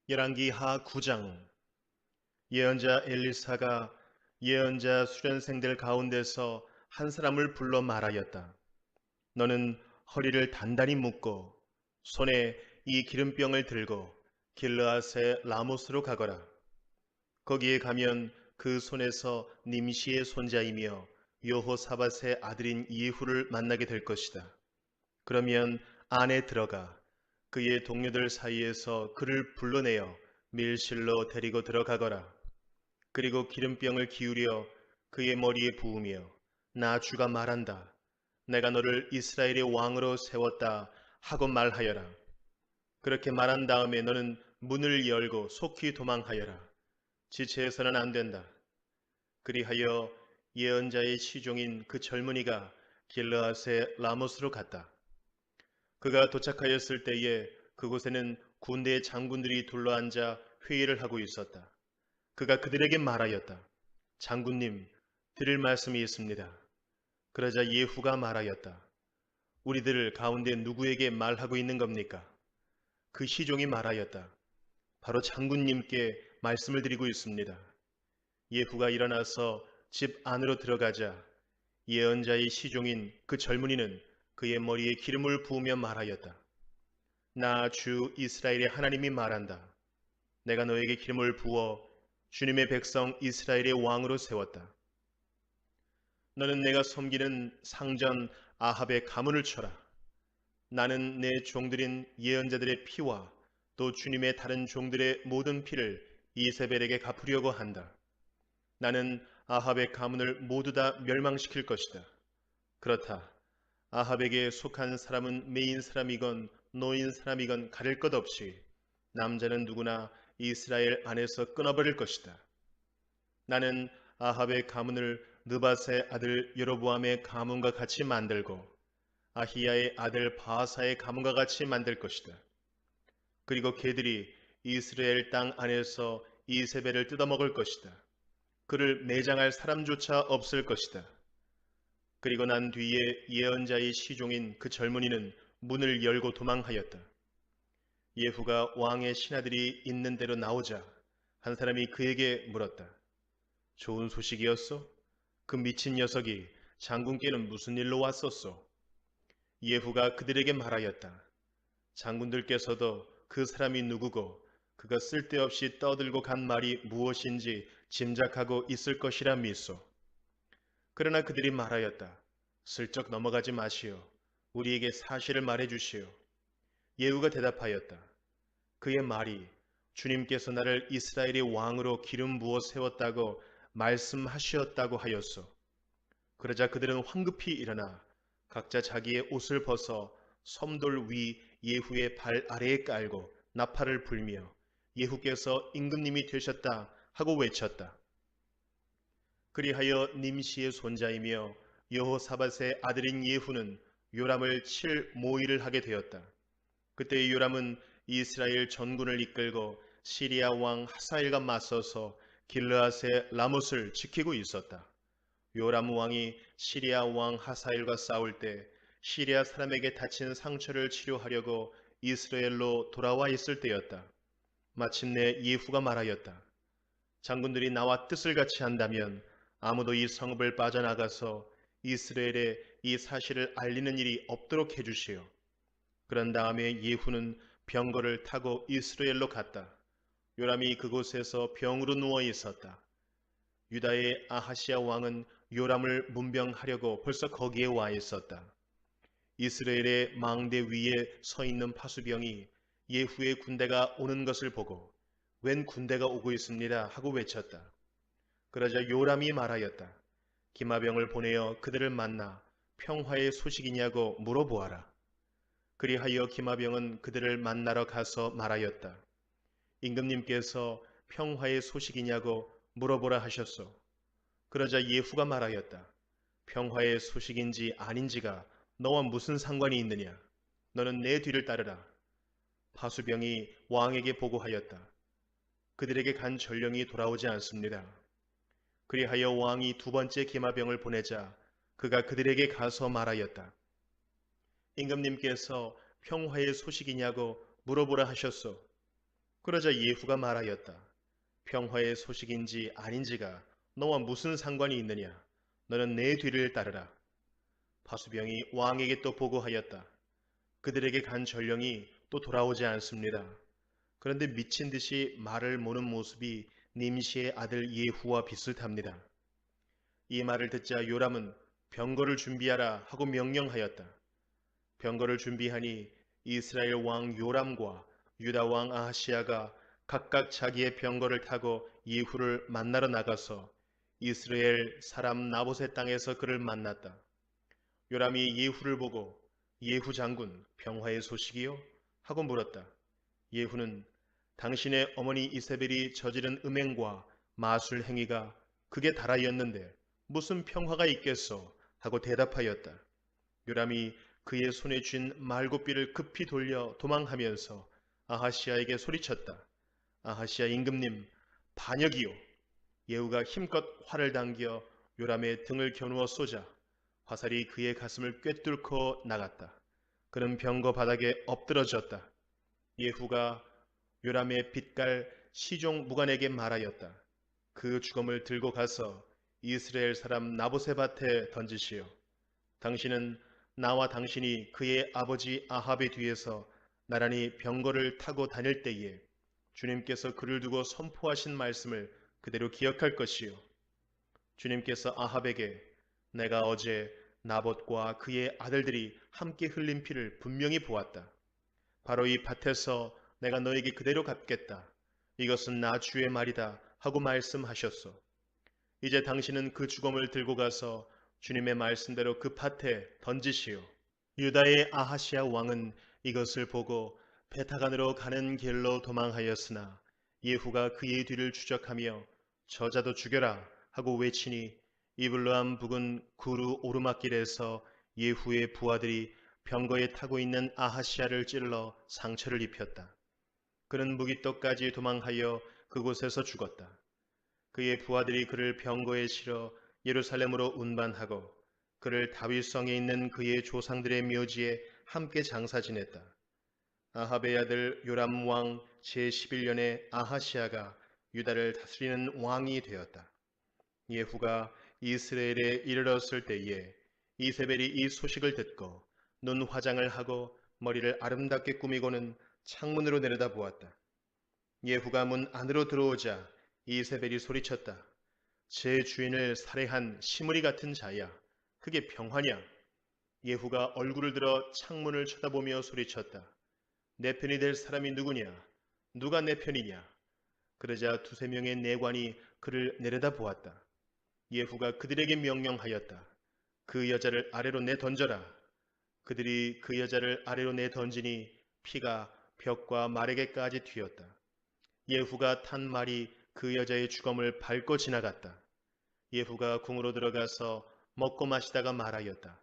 열왕기하 9장. 예언자 엘리사가 예언자 수련생들 가운데서 한 사람을 불러 말하였다. 너는 허리를 단단히 묶고 손에 이 기름병을 들고 길르앗의 라모스로 가거라. 거기에 가면 그 손에서 님시의 손자이며 여호사밧의 아들인 예후를 만나게 될 것이다. 그러면 안에 들어가 그의 동료들 사이에서 그를 불러내어 밀실로 데리고 들어가거라. 그리고 기름병을 기울여 그의 머리에 부으며 나 주가 말한다. 내가 너를 이스라엘의 왕으로 세웠다 하고 말하여라. 그렇게 말한 다음에 너는 문을 열고 속히 도망하여라. 지체해서는 안 된다. 그리하여 예언자의 시종인 그 젊은이가 길르앗의 라모스로 갔다. 그가 도착하였을 때에 그곳에는 군대의 장군들이 둘러앉아 회의를 하고 있었다. 그가 그들에게 말하였다. 장군님, 드릴 말씀이 있습니다. 그러자 예후가 말하였다. 우리들 가운데 누구에게 말하고 있는 겁니까? 그 시종이 말하였다. 바로 장군님께 말씀을 드리고 있습니다. 예후가 일어나서 집 안으로 들어가자 예언자의 시종인 그 젊은이는 그의 머리에 기름을 부으며 말하였다. 나 주 이스라엘의 하나님이 말한다. 내가 너에게 기름을 부어 주님의 백성 이스라엘의 왕으로 세웠다. 너는 내가 섬기는 상전 아합의 가문을 쳐라. 나는 내 종들인 예언자들의 피와 또 주님의 다른 종들의 모든 피를 이세벨에게 갚으려고 한다. 나는 아합의 가문을 모두 다 멸망시킬 것이다. 그렇다. 아합에게 속한 사람은 메인 사람이건 노인 사람이건 가릴 것 없이 남자는 누구나 이스라엘 안에서 끊어버릴 것이다. 나는 아합의 가문을 느밧의 아들 여로보암의 가문과 같이 만들고 아히야의 아들 바하사의 가문과 같이 만들 것이다. 그리고 그들이 이스라엘 땅 안에서 이세벨을 뜯어먹을 것이다. 그를 매장할 사람조차 없을 것이다. 그리고 난 뒤에 예언자의 시종인 그 젊은이는 문을 열고 도망하였다. 예후가 왕의 신하들이 있는 대로 나오자 한 사람이 그에게 물었다. 좋은 소식이었소? 그 미친 녀석이 장군께는 무슨 일로 왔었소? 예후가 그들에게 말하였다. 장군들께서도 그 사람이 누구고 그가 쓸데없이 떠들고 간 말이 무엇인지 짐작하고 있을 것이라 믿소. 그러나 그들이 말하였다. 슬쩍 넘어가지 마시오. 우리에게 사실을 말해 주시오. 예후가 대답하였다. 그의 말이 주님께서 나를 이스라엘의 왕으로 기름 부어 세웠다고 말씀하시었다고 하였소. 그러자 그들은 황급히 일어나 각자 자기의 옷을 벗어 섬돌 위 예후의 발 아래에 깔고 나팔을 불며 예후께서 임금님이 되셨다 하고 외쳤다. 그리하여 님시의 손자이며 여호사밧의 아들인 예후는 요람을 칠 모의를 하게 되었다. 그때 요람은 이스라엘 전군을 이끌고 시리아 왕 하사엘과 맞서서 길르앗의 라못을 지키고 있었다. 요람 왕이 시리아 왕 하사엘과 싸울 때 시리아 사람에게 다친 상처를 치료하려고 이스라엘로 돌아와 있을 때였다. 마침내 예후가 말하였다. 장군들이 나와 뜻을 같이 한다면 아무도 이 성읍을 빠져나가서 이스라엘에 이 사실을 알리는 일이 없도록 해주시오. 그런 다음에 예후는 병거를 타고 이스라엘로 갔다. 요람이 그곳에서 병으로 누워 있었다. 유다의 아하시아 왕은 요람을 문병하려고 벌써 거기에 와 있었다. 이스라엘의 망대 위에 서 있는 파수병이 예후의 군대가 오는 것을 보고 웬 군대가 오고 있습니다 하고 외쳤다. 그러자 요람이 말하였다. 기마병을 보내어 그들을 만나 평화의 소식이냐고 물어보아라. 그리하여 기마병은 그들을 만나러 가서 말하였다. 임금님께서 평화의 소식이냐고 물어보라 하셨소. 그러자 예후가 말하였다. 평화의 소식인지 아닌지가 너와 무슨 상관이 있느냐? 너는 내 뒤를 따르라. 파수병이 왕에게 보고하였다. 그들에게 간 전령이 돌아오지 않습니다. 그리하여 왕이 두 번째 기마병을 보내자 그가 그들에게 가서 말하였다. 임금님께서 평화의 소식이냐고 물어보라 하셨소. 그러자 예후가 말하였다. 평화의 소식인지 아닌지가 너와 무슨 상관이 있느냐? 너는 내 뒤를 따르라. 파수병이 왕에게 또 보고하였다. 그들에게 간 전령이 또 돌아오지 않습니다. 그런데 미친 듯이 말을 모는 모습이 님시의 아들 예후와 비슷합니다. 이 말을 듣자 요람은 병거를 준비하라 하고 명령하였다. 병거를 준비하니 이스라엘 왕 요람과 유다 왕 아하시야가 각각 자기의 병거를 타고 예후를 만나러 나가서 이스라엘 사람 나봇의 땅에서 그를 만났다. 요람이 예후를 보고 예후 장군 병화의 소식이요? 하고 물었다. 예후는 당신의 어머니 이세벨이 저지른 음행과 마술 행위가 극에 달하였는데 무슨 평화가 있겠소? 하고 대답하였다. 요람이 그의 손에 쥔 말굽비를 급히 돌려 도망하면서 아하시야에게 소리쳤다. 아하시야 임금님, 반역이요. 예후가 힘껏 활을 당겨 요람의 등을 겨누어 쏘자 화살이 그의 가슴을 꿰뚫고 나갔다. 그는 병거 바닥에 엎드러졌다. 예후가 요람의 빛깔 시종 무관에게 말하였다. 그 주검을 들고 가서 이스라엘 사람 나봇의 밭에 던지시오. 당신은 나와 당신이 그의 아버지 아합의 뒤에서 나란히 병거를 타고 다닐 때에 주님께서 그를 두고 선포하신 말씀을 그대로 기억할 것이요. 주님께서 아합에게 내가 어제 나봇과 그의 아들들이 함께 흘린 피를 분명히 보았다. 바로 이 밭에서 내가 너에게 그대로 갚겠다. 이것은 나 주의 말이다 하고 말씀하셨소. 이제 당신은 그 주검을 들고 가서 주님의 말씀대로 그 밭에 던지시오. 유다의 아하시아 왕은 이것을 보고 베타간으로 가는 길로 도망하였으나 예후가 그의 뒤를 추적하며 저자도 죽여라 하고 외치니 이블로암 북은 구루 오르막길에서 예후의 부하들이 병거에 타고 있는 아하시아를 찔러 상처를 입혔다. 그는 무기떡까지 도망하여 그곳에서 죽었다. 그의 부하들이 그를 병거에 실어 예루살렘으로 운반하고 그를 다윗성에 있는 그의 조상들의 묘지에 함께 장사 지냈다. 아합의 아들 요람 왕 제11년에 아하시아가 유다를 다스리는 왕이 되었다. 예후가 이스라엘에 이르렀을 때에 이세벨이 이 소식을 듣고 눈 화장을 하고 머리를 아름답게 꾸미고는 창문으로 내려다보았다. 예후가 문 안으로 들어오자 이세벨이 소리쳤다. 제 주인을 살해한 시므리 같은 자야. 그게 병화냐? 예후가 얼굴을 들어 창문을 쳐다보며 소리쳤다. 내 편이 될 사람이 누구냐? 누가 내 편이냐? 그러자 두세 명의 내관이 그를 내려다보았다. 예후가 그들에게 명령하였다. 그 여자를 아래로 내던져라. 그들이 그 여자를 아래로 내던지니 피가 벽과 말에게까지 튀었다. 예후가 탄 말이 그 여자의 주검을 밟고 지나갔다. 예후가 궁으로 들어가서 먹고 마시다가 말하였다.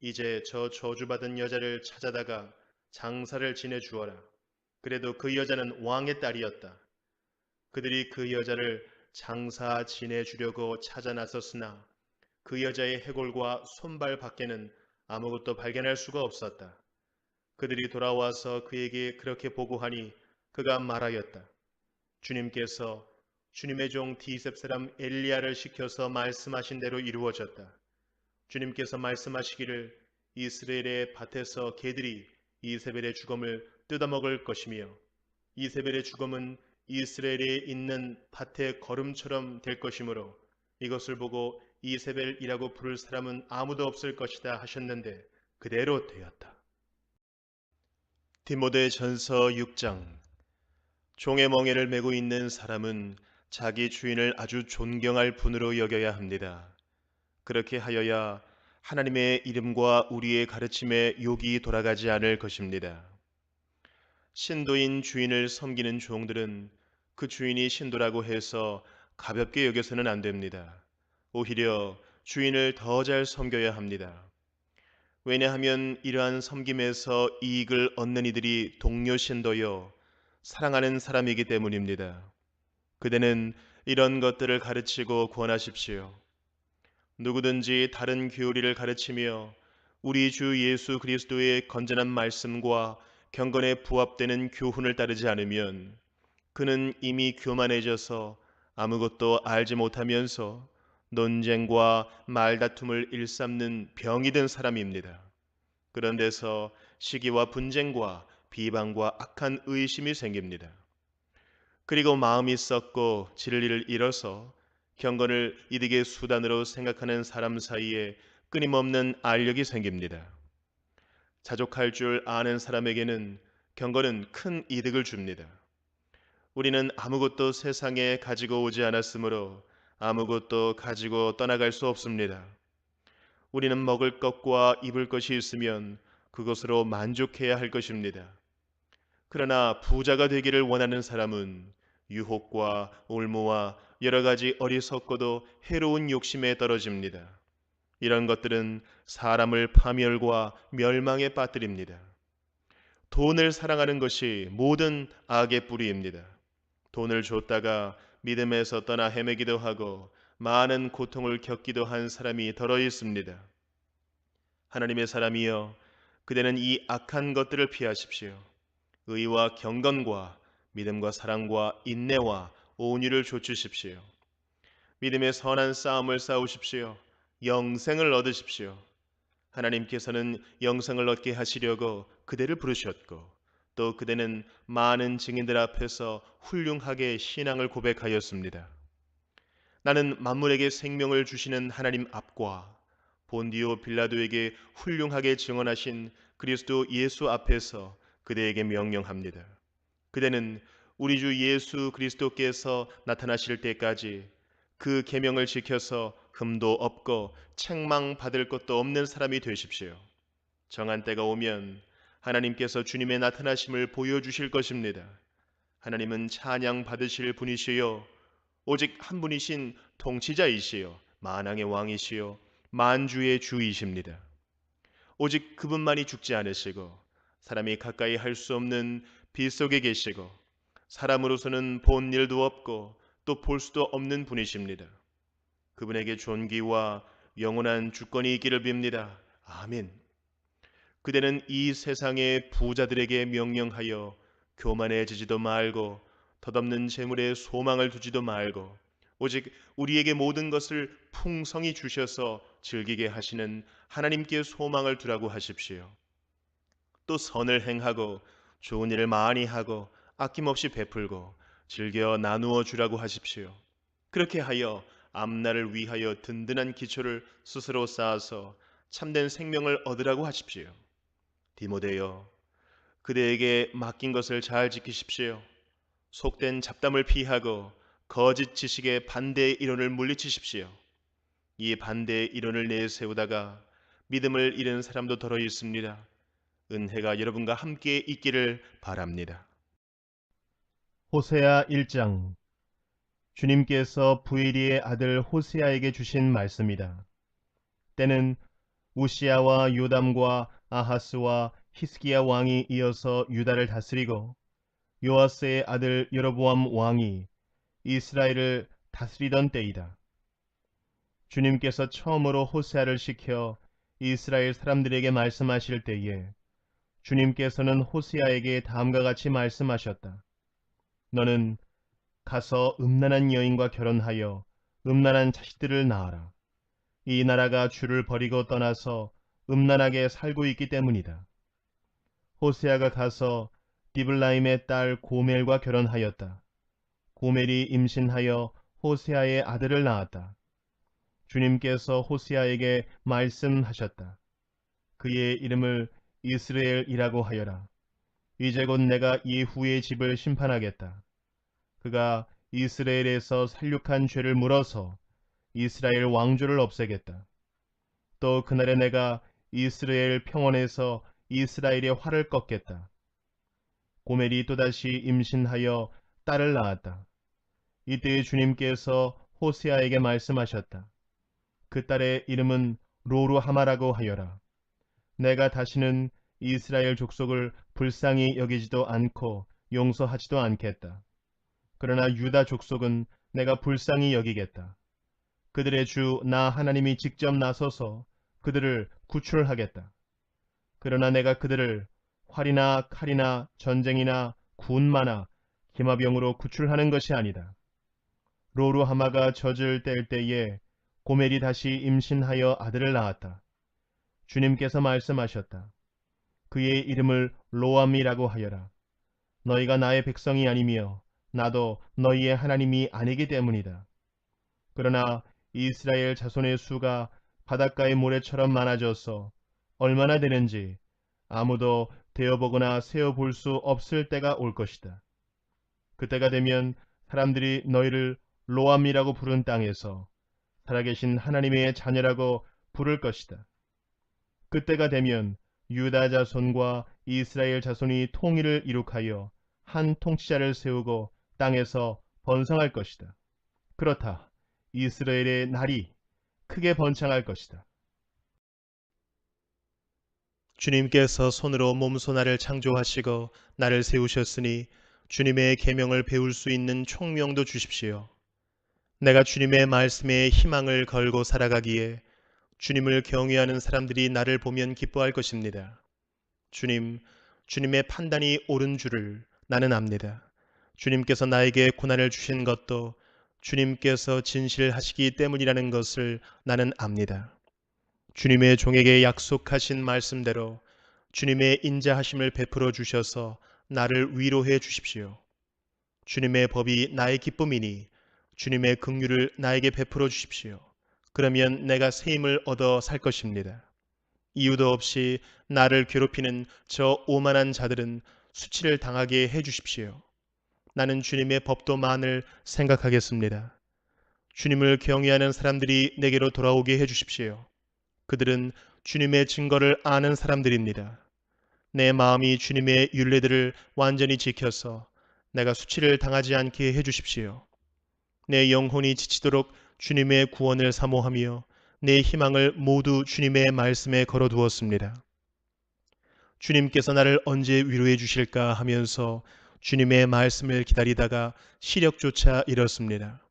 이제 저 저주받은 여자를 찾아다가 장사를 지내주어라. 그래도 그 여자는 왕의 딸이었다. 그들이 그 여자를 장사 지내주려고 찾아 나섰으나 그 여자의 해골과 손발 밖에는 아무것도 발견할 수가 없었다. 그들이 돌아와서 그에게 그렇게 보고하니 그가 말하였다. 주님께서 주님의 종 디셉 사람 엘리야를 시켜서 말씀하신 대로 이루어졌다. 주님께서 말씀하시기를 이스라엘의 밭에서 개들이 이세벨의 주검을 뜯어먹을 것이며 이세벨의 주검은 이스라엘에 있는 밭의 거름처럼 될 것이므로 이것을 보고 이세벨이라고 부를 사람은 아무도 없을 것이다 하셨는데 그대로 되었다. 디모데 전서 6장. 종의 멍에를 메고 있는 사람은 자기 주인을 아주 존경할 분으로 여겨야 합니다. 그렇게 하여야 하나님의 이름과 우리의 가르침에 욕이 돌아가지 않을 것입니다. 신도인 주인을 섬기는 종들은 그 주인이 신도라고 해서 가볍게 여겨서는 안 됩니다. 오히려 주인을 더 잘 섬겨야 합니다. 왜냐하면 이러한 섬김에서 이익을 얻는 이들이 동료 신도여 사랑하는 사람이기 때문입니다. 그대는 이런 것들을 가르치고 권하십시오. 누구든지 다른 교리를 가르치며 우리 주 예수 그리스도의 건전한 말씀과 경건에 부합되는 교훈을 따르지 않으면 그는 이미 교만해져서 아무것도 알지 못하면서 논쟁과 말다툼을 일삼는 병이 든 사람입니다. 그런 데서 시기와 분쟁과 비방과 악한 의심이 생깁니다. 그리고 마음이 썩고 진리를 잃어서 경건을 이득의 수단으로 생각하는 사람 사이에 끊임없는 알력이 생깁니다. 자족할 줄 아는 사람에게는 경건은 큰 이득을 줍니다. 우리는 아무것도 세상에 가지고 오지 않았으므로 아무것도 가지고 떠나갈 수 없습니다. 우리는 먹을 것과 입을 것이 있으면 그것으로 만족해야 할 것입니다. 그러나 부자가 되기를 원하는 사람은 유혹과 올무와 여러 가지 어리석고도 해로운 욕심에 떨어집니다. 이런 것들은 사람을 파멸과 멸망에 빠뜨립니다. 돈을 사랑하는 것이 모든 악의 뿌리입니다. 돈을 줬다가 믿음에서 떠나 헤매기도 하고 많은 고통을 겪기도 한 사람이 더러 있습니다. 하나님의 사람이여, 그대는 이 악한 것들을 피하십시오. 의와 경건과 믿음과 사랑과 인내와 온유를 좇으십시오. 믿음의 선한 싸움을 싸우십시오. 영생을 얻으십시오. 하나님께서는 영생을 얻게 하시려고 그대를 부르셨고 또 그대는 많은 증인들 앞에서 훌륭하게 신앙을 고백하였습니다. 나는 만물에게 생명을 주시는 하나님 앞과 본디오 빌라도에게 훌륭하게 증언하신 그리스도 예수 앞에서 그대에게 명령합니다. 그대는 우리 주 예수 그리스도께서 나타나실 때까지 그 계명을 지켜서 흠도 없고 책망받을 것도 없는 사람이 되십시오. 정한 때가 오면 하나님께서 주님의 나타나심을 보여주실 것입니다. 하나님은 찬양 받으실 분이시요 오직 한 분이신 통치자이시요 만왕의 왕이시요 만주의 주이십니다. 오직 그분만이 죽지 않으시고 사람이 가까이 할 수 없는 빛 속에 계시고 사람으로서는 본 일도 없고 또 볼 수도 없는 분이십니다. 그분에게 존귀와 영원한 주권이 있기를 빕니다. 아멘. 그대는 이 세상의 부자들에게 명령하여 교만해지지도 말고 덧없는 재물에 소망을 두지도 말고 오직 우리에게 모든 것을 풍성히 주셔서 즐기게 하시는 하나님께 소망을 두라고 하십시오. 또 선을 행하고 좋은 일을 많이 하고 아낌없이 베풀고 즐겨 나누어 주라고 하십시오. 그렇게 하여 앞날을 위하여 든든한 기초를 스스로 쌓아서 참된 생명을 얻으라고 하십시오. 디모데여, 그대에게 맡긴 것을 잘 지키십시오. 속된 잡담을 피하고 거짓 지식의 반대의 이론을 물리치십시오. 이 반대의 이론을 내세우다가 믿음을 잃은 사람도 더러 있습니다. 은혜가 여러분과 함께 있기를 바랍니다. 호세아 1장. 주님께서 부엘리의 아들 호세아에게 주신 말씀이다. 때는 우시야와 요담과 아하스와 히스기야 왕이 이어서 유다를 다스리고 요아스의 아들 여로보암 왕이 이스라엘을 다스리던 때이다. 주님께서 처음으로 호세아를 시켜 이스라엘 사람들에게 말씀하실 때에 주님께서는 호세아에게 다음과 같이 말씀하셨다. 너는 가서 음란한 여인과 결혼하여 음란한 자식들을 낳아라. 이 나라가 주를 버리고 떠나서 음란하게 살고 있기 때문이다. 호세아가 가서 디블라임의 딸 고멜과 결혼하였다. 고멜이 임신하여 호세아의 아들을 낳았다. 주님께서 호세아에게 말씀하셨다. 그의 이름을 이스라엘이라고 하여라. 이제 곧 내가 예후의 집을 심판하겠다. 그가 이스라엘에서 살육한 죄를 물어서 이스라엘 왕조를 없애겠다. 또 그날에 내가 이스라엘 평원에서 이스라엘의 활을 꺾겠다. 고멜이 또다시 임신하여 딸을 낳았다. 이때 주님께서 호세아에게 말씀하셨다. 그 딸의 이름은 로루하마라고 하여라. 내가 다시는 이스라엘 족속을 불쌍히 여기지도 않고 용서하지도 않겠다. 그러나 유다 족속은 내가 불쌍히 여기겠다. 그들의 주 나 하나님이 직접 나서서 그들을 구출하겠다. 그러나 내가 그들을 활이나 칼이나 전쟁이나 군마나 희마병으로 구출하는 것이 아니다. 로루하마가 젖을 뗄 때에 고멜이 다시 임신하여 아들을 낳았다. 주님께서 말씀하셨다. 그의 이름을 로암이라고 하여라. 너희가 나의 백성이 아니며 나도 너희의 하나님이 아니기 때문이다. 그러나 이스라엘 자손의 수가 바닷가의 모래처럼 많아져서 얼마나 되는지 아무도 되어보거나 세어볼 수 없을 때가 올 것이다. 그때가 되면 사람들이 너희를 로암이라고 부른 땅에서 살아계신 하나님의 자녀라고 부를 것이다. 그때가 되면 유다 자손과 이스라엘 자손이 통일을 이룩하여 한 통치자를 세우고 땅에서 번성할 것이다. 그렇다. 이스라엘의 날이 크게 번창할 것이다. 주님께서 손으로 몸소나를 창조하시고 나를 세우셨으니 주님의 계명을 배울 수 있는 총명도 주십시오. 내가 주님의 말씀에 희망을 걸고 살아가기에 주님을 경외하는 사람들이 나를 보면 기뻐할 것입니다. 주님의 판단이 옳은 줄을 나는 압니다. 주님께서 나에게 고난을 주신 것도 주님께서 진실하시기 때문이라는 것을 나는 압니다. 주님의 종에게 약속하신 말씀대로 주님의 인자하심을 베풀어 주셔서 나를 위로해 주십시오. 주님의 법이 나의 기쁨이니 주님의 긍휼을 나에게 베풀어 주십시오. 그러면 내가 새 힘을 얻어 살 것입니다. 이유도 없이 나를 괴롭히는 저 오만한 자들은 수치를 당하게 해 주십시오. 나는 주님의 법도만을 생각하겠습니다. 주님을 경외하는 사람들이 내게로 돌아오게 해 주십시오. 그들은 주님의 증거를 아는 사람들입니다. 내 마음이 주님의 율례들을 완전히 지켜서 내가 수치를 당하지 않게 해 주십시오. 내 영혼이 지치도록 주님의 구원을 사모하며 내 희망을 모두 주님의 말씀에 걸어두었습니다. 주님께서 나를 언제 위로해 주실까 하면서 주님의 말씀을 기다리다가 시력조차 잃었습니다.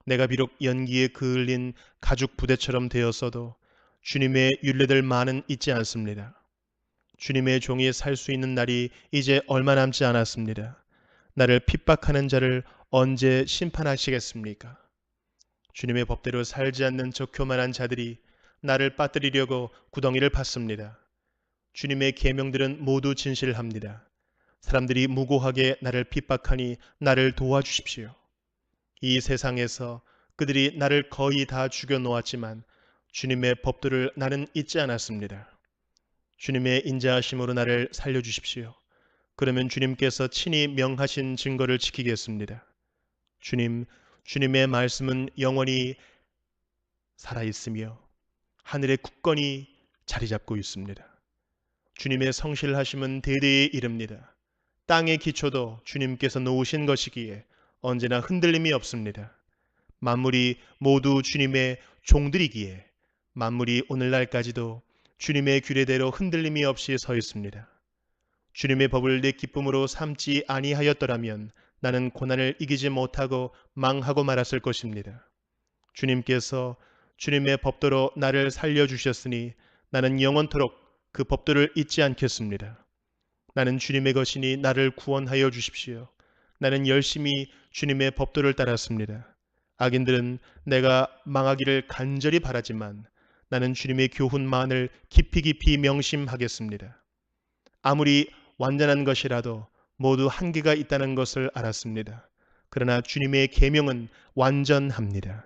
내가 비록 연기에 그을린 가죽 부대처럼 되었어도 주님의 율례들만은 잊지 않습니다. 주님의 종이 살 수 있는 날이 이제 얼마 남지 않았습니다. 나를 핍박하는 자를 언제 심판하시겠습니까? 주님의 법대로 살지 않는 저 교만한 자들이 나를 빠뜨리려고 구덩이를 팠습니다. 주님의 계명들은 모두 진실합니다. 사람들이 무고하게 나를 핍박하니 나를 도와주십시오. 이 세상에서 그들이 나를 거의 다 죽여 놓았지만 주님의 법도를 나는 잊지 않았습니다. 주님의 인자하심으로 나를 살려주십시오. 그러면 주님께서 친히 명하신 증거를 지키겠습니다. 주님의 말씀은 영원히 살아있으며 하늘의 굳건히 자리 잡고 있습니다. 주님의 성실하심은 대대에 이릅니다. 땅의 기초도 주님께서 놓으신 것이기에 언제나 흔들림이 없습니다. 만물이 모두 주님의 종들이기에 만물이 오늘날까지도 주님의 규례대로 흔들림이 없이 서 있습니다. 주님의 법을 내 기쁨으로 삼지 아니하였더라면 나는 고난을 이기지 못하고 망하고 말았을 것입니다. 주님께서 주님의 법도로 나를 살려주셨으니 나는 영원토록 그 법도를 잊지 않겠습니다. 나는 주님의 것이니 나를 구원하여 주십시오. 나는 열심히 주님의 법도를 따랐습니다. 악인들은 내가 망하기를 간절히 바라지만 나는 주님의 교훈만을 깊이 깊이 명심하겠습니다. 아무리 완전한 것이라도 모두 한계가 있다는 것을 알았습니다. 그러나 주님의 계명은 완전합니다.